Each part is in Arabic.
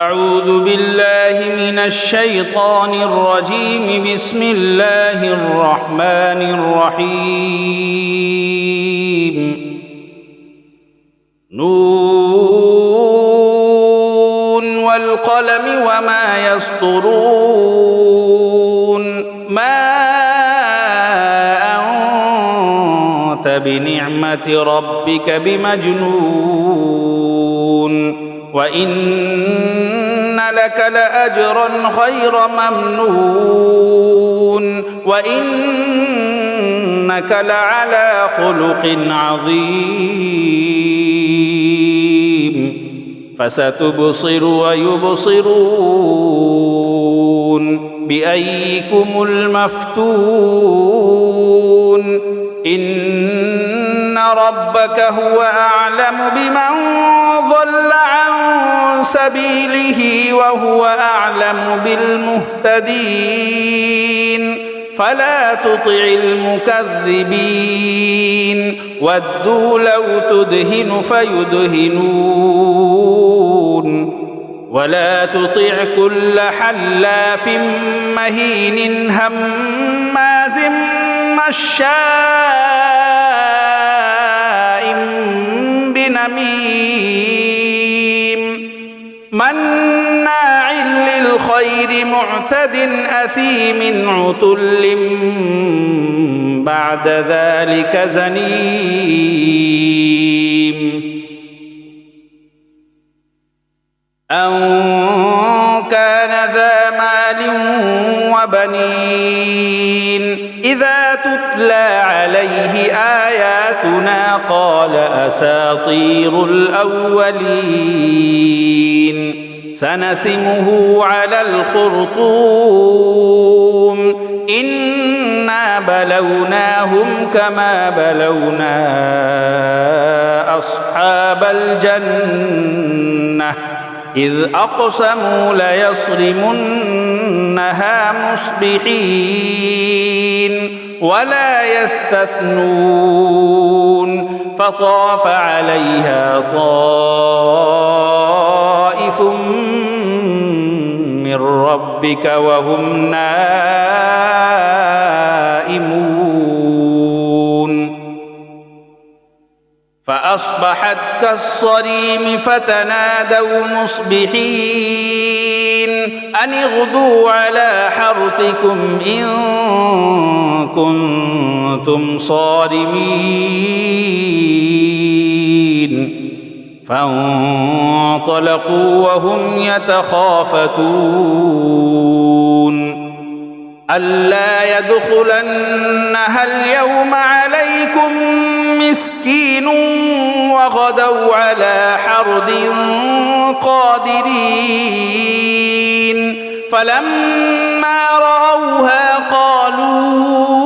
أعوذ بالله من الشيطان الرجيم. بسم الله الرحمن الرحيم. نون والقلم وما يسطرون. ما أنت بنعمة ربك بمجنون وإن لك لأجرا غير ممنون وإنك لعلى خلق عظيم. فستبصر ويبصرون بأيكم المفتون. إن ربك هو أعلم بمن ضل عن سبيله وهو أعلم بالمهتدين. فلا تطع المكذبين ودوا لو تدهن فيدهنون. ولا تطع كل حلاف مهين هماز مشاء بنميم مناع للخير معتد أثيم عتل بعد ذلك زنيم. أن كان ذا مال وبنين إذا تتلى عليه آياتنا قال أساطير الأولين. سنسمه على الخرطوم. إنا بلوناهم كما بلونا أصحاب الجنة إذ أقسموا ليصرمنها مصبحين ولا يستثنون. فطاف عليها طائف من ربك وهم نائمون. فأصبحت كالصريم فتنادوا مصبحين أن اغدوا على حرثكم إن كنتم صارمين. فانطلقوا وهم يتخافتون ألا يدخلنها اليوم عليكم مسكين وغدوا على حرد قادرين. فلما رأوها قالوا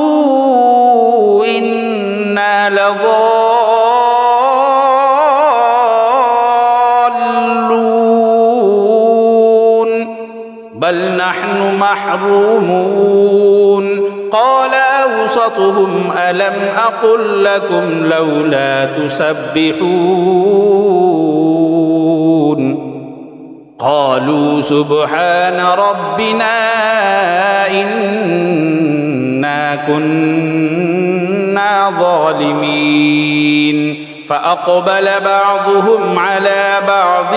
إنا لضالون بل نحن محرومون. قال أوسطهم ألم أقل لكم لولا تسبحون. قالوا سبحان ربنا إنا كنا ظالمين. فأقبل بعضهم على بعض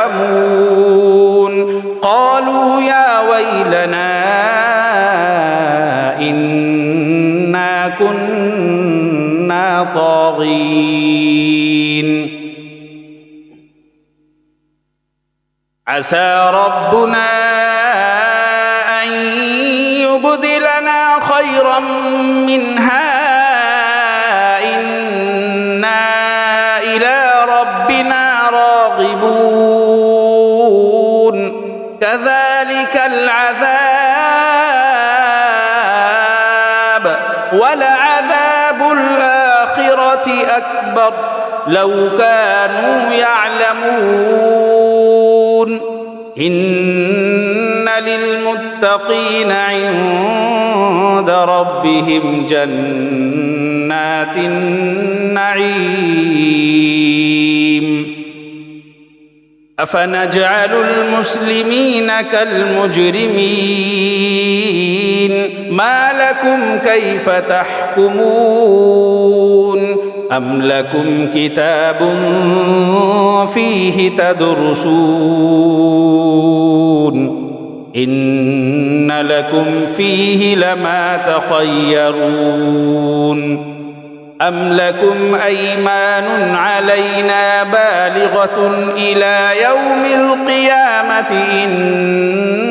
يتلاومون قالوا يا ويلنا إنا كنا طاغين. عسى ربنا أن يبدلنا خيرا منها إنا إلى ربنا راغبون. كذلك العذاب ولعذاب الآخرة أكبر لو كانوا يعلمون. إن للمتقين عند ربهم جنات النعيم. أفنجعل المسلمين كالمجرمين ما لكم كيف تحكمون أم لكم كتاب فيه تدرسون إن لكم فيه لما تخيرون أم لكم أيمان علينا بالغة إلى يوم القيامة إن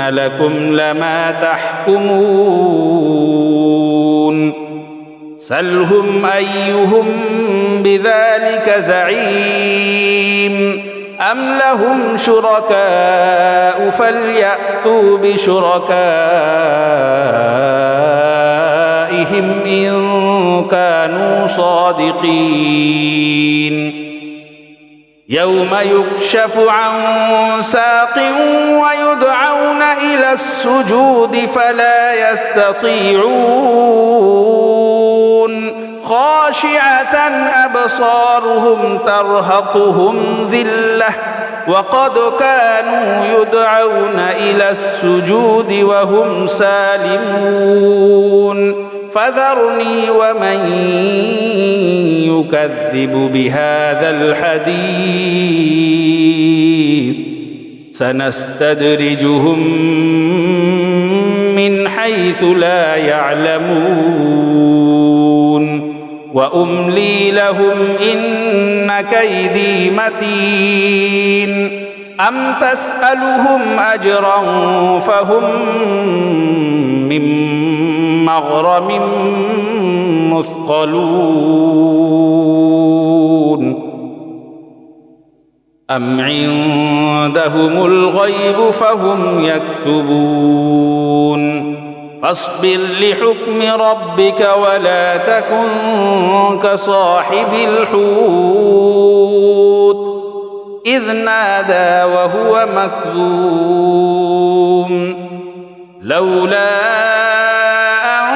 لكم لما تحكمون سلهم أيهم بذلك زعيم أم لهم شركاء فليأتوا بشركائهم إن كانوا صادقين يوم يكشف عن ساق ويدعون إلى السجود فلا يستطيعون خاشعة أبصارهم ترهقهم ذلة وقد كانوا يدعون إلى السجود وهم سالمون فذرني ومن يكذب بهذا الحديث سنستدرجهم من حيث لا يعلمون وأملي لهم إن كيدي متين أم تسألهم أجرا فهم من مغرم مثقلون أم عندهم الغيب فهم يكتبون فاصبر لحكم ربك ولا تكن كصاحب الحوت إذ نادى وهو مكظوم لولا أن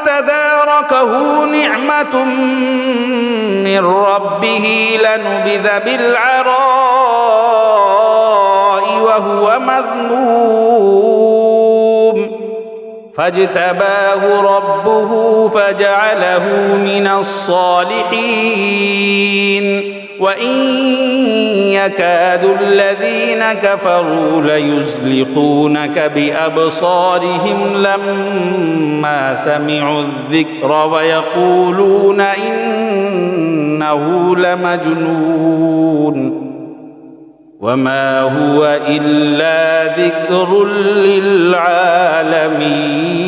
تداركه نعمة من ربه لنبذ بالعراء وهو مذموم فاجتباه ربه فجعله من الصالحين وإن يكاد الذين كفروا ليزلقونك بأبصارهم لما سمعوا الذكر ويقولون إنه لمجنون وما هو إلا ذكر للعالمين